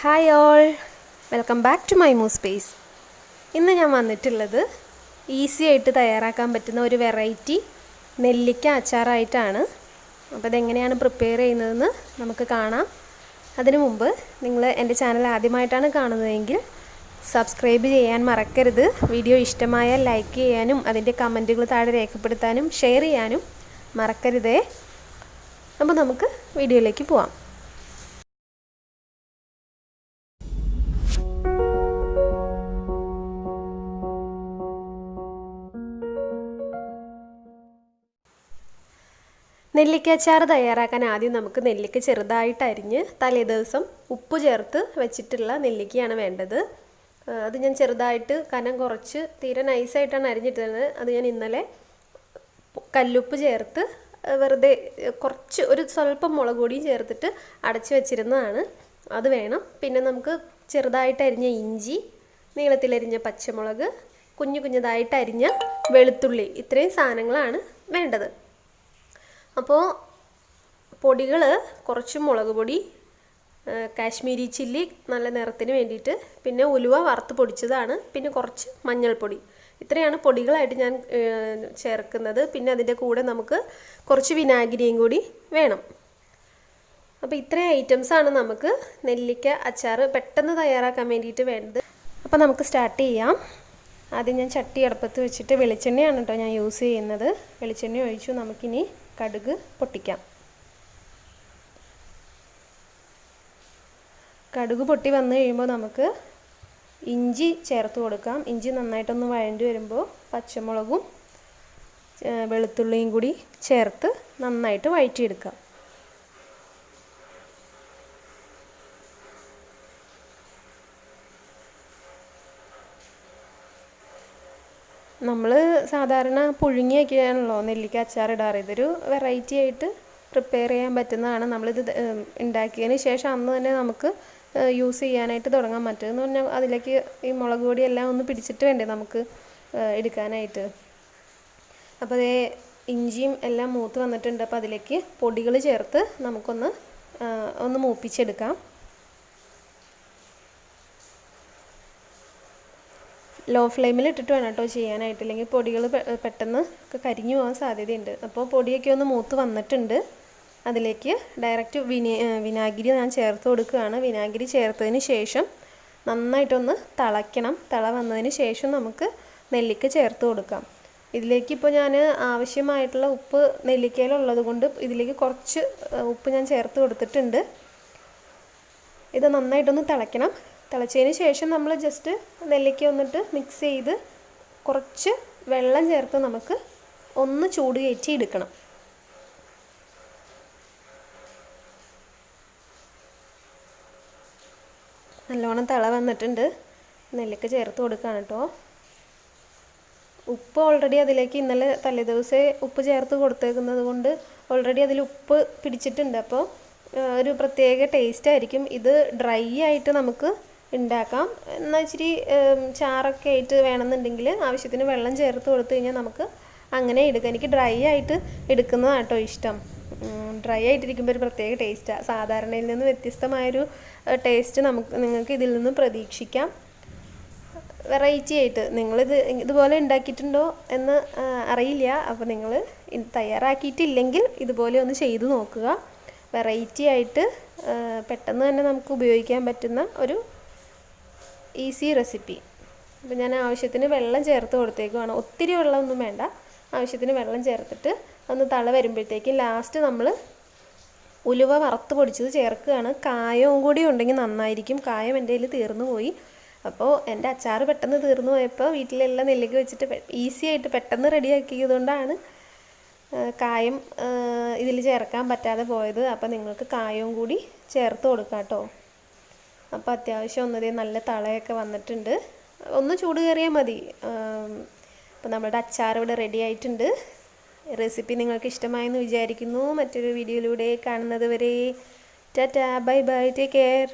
Hi all, welcome back to Mymuzzspace. ഇന്ന് ഞാൻ വന്നിട്ടുള്ളത് ഈസി ആയിട്ട് തയ്യാറാക്കാൻ പറ്റുന്ന ഒരു വെറൈറ്റി നെല്ലിക്ക അച്ചാറായിട്ടാണ്. അപ്പോൾ ഇതെങ്ങനെയാണ് പ്രിപ്പയർ ചെയ്യുന്നതെന്ന് നമുക്ക് കാണാം. അതിനു മുമ്പ് നിങ്ങൾ എൻ്റെ ചാനൽ ആദ്യമായിട്ടാണ് കാണുന്നതെങ്കിൽ സബ്സ്ക്രൈബ് ചെയ്യാൻ മറക്കരുത്. വീഡിയോ ഇഷ്ടമായാൽ ലൈക്ക് ചെയ്യാനും അതിൻ്റെ കമൻറ്റുകൾ താഴെ രേഖപ്പെടുത്താനും ഷെയർ ചെയ്യാനും മറക്കരുതേ. അപ്പോൾ നമുക്ക് വീഡിയോയിലേക്ക് പോവാം. നെല്ലിക്ക അച്ചാർ തയ്യാറാക്കാൻ ആദ്യം നമുക്ക് നെല്ലിക്ക ചെറുതായിട്ട് അരിഞ്ഞ് തലേദിവസം ഉപ്പ് ചേർത്ത് വെച്ചിട്ടുള്ള നെല്ലിക്കയാണ് വേണ്ടത്. അത് ഞാൻ ചെറുതായിട്ട് കനം കുറച്ച് തീരെ നൈസായിട്ടാണ് അരിഞ്ഞിട്ടുള്ളത്. അത് ഞാൻ ഇന്നലെ കല്ലുപ്പ് ചേർത്ത് വെറുതെ കുറച്ച് ഒരു സ്വല്പം മുളക് പൊടിയും ചേർത്തിട്ട് അടച്ച് വെച്ചിരുന്നതാണ്. അത് വേണം. പിന്നെ നമുക്ക് ചെറുതായിട്ട് അരിഞ്ഞ ഇഞ്ചി, നീളത്തിലരിഞ്ഞ പച്ചമുളക്, കുഞ്ഞതായിട്ട് അരിഞ്ഞ വെളുത്തുള്ളി, ഇത്രയും സാധനങ്ങളാണ് വേണ്ടത്. അപ്പോൾ പൊടികൾ കുറച്ച് മുളക് പൊടി, കാശ്മീരി ചില്ലി നല്ല നിറത്തിന് വേണ്ടിയിട്ട്, പിന്നെ ഉലുവ വറുത്ത് പൊടിച്ചതാണ്, പിന്നെ കുറച്ച് മഞ്ഞൾപ്പൊടി. ഇത്രയാണ് പൊടികളായിട്ട് ഞാൻ ചേർക്കുന്നത്. പിന്നെ അതിൻ്റെ കൂടെ നമുക്ക് കുറച്ച് വിനാഗിരിയും കൂടി വേണം. അപ്പോൾ ഇത്രയും ഐറ്റംസാണ് നമുക്ക് നെല്ലിക്ക അച്ചാർ പെട്ടെന്ന് തയ്യാറാക്കാൻ വേണ്ടിയിട്ട് വേണ്ടത്. അപ്പോൾ നമുക്ക് സ്റ്റാർട്ട് ചെയ്യാം. ആദ്യം ഞാൻ ചട്ടി അടുപ്പത്ത് വെച്ചിട്ട് വെളിച്ചെണ്ണയാണ് കേട്ടോ ഞാൻ യൂസ് ചെയ്യുന്നത്. വെളിച്ചെണ്ണ ഒഴിച്ചു. നമുക്കിനി കടുക് പൊട്ടിക്കാം. കടുക് പൊട്ടി വന്നു കഴിയുമ്പോൾ നമുക്ക് ഇഞ്ചി ചേർത്ത് കൊടുക്കാം. ഇഞ്ചി നന്നായിട്ടൊന്ന് വഴണ്ടി വരുമ്പോൾ പച്ചമുളകും വെളുത്തുള്ളിയും കൂടി ചേർത്ത് നന്നായിട്ട് വഴറ്റിയെടുക്കാം. നമ്മൾ സാധാരണ പുഴുങ്ങിയൊക്കെയാണല്ലോ നെല്ലിക്ക അച്ചാർ ഇടാറ്. ഇതൊരു വെറൈറ്റി ആയിട്ട് പ്രിപ്പയർ ചെയ്യാൻ പറ്റുന്നതാണ്. നമ്മളിത് ഉണ്ടാക്കിയതിന് ശേഷം അന്ന് തന്നെ നമുക്ക് യൂസ് ചെയ്യാനായിട്ട് തുടങ്ങാൻ പറ്റുമെന്ന് പറഞ്ഞാൽ അതിലേക്ക് ഈ മുളക് പൊടിയെല്ലാം ഒന്ന് പിടിച്ചിട്ട് വേണ്ടേ നമുക്ക് എടുക്കാനായിട്ട്. അപ്പോൾ അതേ ഇഞ്ചിയും എല്ലാം മൂത്ത് വന്നിട്ടുണ്ട്. അപ്പോൾ അതിലേക്ക് പൊടികൾ ചേർത്ത് നമുക്കൊന്ന് മൂപ്പിച്ചെടുക്കാം. ലോ ഫ്ലെയിമിൽ ഇട്ടിട്ട് വേണം കേട്ടോ ചെയ്യാനായിട്ട്, അല്ലെങ്കിൽ പൊടികൾ പെട്ടെന്ന് കരിഞ്ഞു പോകാൻ സാധ്യതയുണ്ട്. അപ്പോൾ പൊടിയൊക്കെ ഒന്ന് മൂത്ത് വന്നിട്ടുണ്ട്. അതിലേക്ക് ഡയറക്റ്റ് വിനാഗിരി ഞാൻ ചേർത്ത് കൊടുക്കുകയാണ്. വിനാഗിരി ചേർത്തതിന് ശേഷം നന്നായിട്ടൊന്ന് തിളയ്ക്കണം. തിള വന്നതിന് ശേഷം നമുക്ക് നെല്ലിക്ക ചേർത്ത് കൊടുക്കാം. ഇതിലേക്കിപ്പോൾ ഞാൻ ആവശ്യമായിട്ടുള്ള ഉപ്പ് നെല്ലിക്കയിലുള്ളത് കൊണ്ട് ഇതിലേക്ക് കുറച്ച് ഉപ്പ് ഞാൻ ചേർത്ത് കൊടുത്തിട്ടുണ്ട്. ഇത് നന്നായിട്ടൊന്ന് തിളയ്ക്കണം. തിളച്ചതിന് ശേഷം നമ്മൾ ജസ്റ്റ് നെല്ലിക്ക വന്നിട്ട് മിക്സ് ചെയ്ത് കുറച്ച് വെള്ളം ചേർത്ത് നമുക്ക് ഒന്ന് ചൂട് കയറ്റി എടുക്കണം. നല്ലോണം തിള വന്നിട്ടുണ്ട്. നെല്ലിക്ക ചേർത്ത് കൊടുക്കുകയാണ് കേട്ടോ. ഉപ്പ് ഓൾറെഡി അതിലേക്ക് ഇന്നലെ തലേദിവസമേ ഉപ്പ് ചേർത്ത് കൊടുത്തേക്കുന്നത് കൊണ്ട് ഓൾറെഡി അതിൽ ഉപ്പ് പിടിച്ചിട്ടുണ്ട്. അപ്പോൾ ഒരു പ്രത്യേക ടേസ്റ്റ് ആയിരിക്കും. ഇത് ഡ്രൈ ആയിട്ട് നമുക്ക് ഉണ്ടാക്കാം. എന്നാൽ ഇച്ചിരി ചാറൊക്കെ ആയിട്ട് വേണമെന്നുണ്ടെങ്കിൽ ആവശ്യത്തിന് വെള്ളം ചേർത്ത് കൊടുത്തു കഴിഞ്ഞാൽ നമുക്ക് അങ്ങനെ എടുക്കാം. എനിക്ക് ഡ്രൈ ആയിട്ട് എടുക്കുന്നതാണ് കേട്ടോ ഇഷ്ടം. ഡ്രൈ ആയിട്ടിരിക്കുമ്പോൾ ഒരു പ്രത്യേക ടേസ്റ്റാണ്. സാധാരണയിൽ നിന്ന് വ്യത്യസ്തമായൊരു ടേസ്റ്റ് നിങ്ങൾക്ക് ഇതിൽ നിന്ന് പ്രതീക്ഷിക്കാം. വെറൈറ്റി ആയിട്ട് ഇതുപോലെ ഉണ്ടാക്കിയിട്ടുണ്ടോ എന്ന് അറിയില്ല. അപ്പോൾ നിങ്ങൾ തയ്യാറാക്കിയിട്ടില്ലെങ്കിൽ ഇതുപോലെ ഒന്ന് ചെയ്തു നോക്കുക. വെറൈറ്റി ആയിട്ട് പെട്ടെന്ന് തന്നെ നമുക്ക് ഉപയോഗിക്കാൻ പറ്റുന്ന ഒരു ഈസി റെസിപ്പി. അപ്പോൾ ഞാൻ ആവശ്യത്തിന് വെള്ളം ചേർത്ത് കൊടുത്തേക്കുവാണ്. ഒത്തിരി വെള്ളമൊന്നും വേണ്ട. ആവശ്യത്തിന് വെള്ളം ചേർത്തിട്ട് ഒന്ന് തള വരുമ്പോഴത്തേക്കും ലാസ്റ്റ് നമ്മൾ ഉലുവ വറുത്ത് പൊടിച്ചത് ചേർക്കുകയാണ്. കായവും കൂടി ഉണ്ടെങ്കിൽ നന്നായിരിക്കും. കായം എൻ്റെ കയ്യിൽ തീർന്നു പോയി. അപ്പോൾ എൻ്റെ അച്ചാർ പെട്ടെന്ന് തീർന്നു പോയപ്പോൾ വീട്ടിലെല്ലാം നെല്ലിക്ക വെച്ചിട്ട് ഈസി ആയിട്ട് പെട്ടെന്ന് റെഡിയാക്കിയതുകൊണ്ടാണ് കായം ഇതിൽ ചേർക്കാൻ പറ്റാതെ പോയത്. അപ്പോൾ നിങ്ങൾക്ക് കായവും കൂടി ചേർത്ത് കൊടുക്കാം കേട്ടോ. അപ്പോൾ അത്യാവശ്യം നല്ല തളയൊക്കെ വന്നിട്ടുണ്ട്. ഒന്ന് ചൂട് കയറിയാൽ മതി. അപ്പോൾ നമ്മുടെ അച്ചാർ ഇവിടെ റെഡി ആയിട്ടുണ്ട്. റെസിപ്പി നിങ്ങൾക്ക് ഇഷ്ടമായെന്ന് വിചാരിക്കുന്നു. മറ്റൊരു വീഡിയോയിലൂടെ കാണുന്നത് വരെ Tata, bye bye, take care.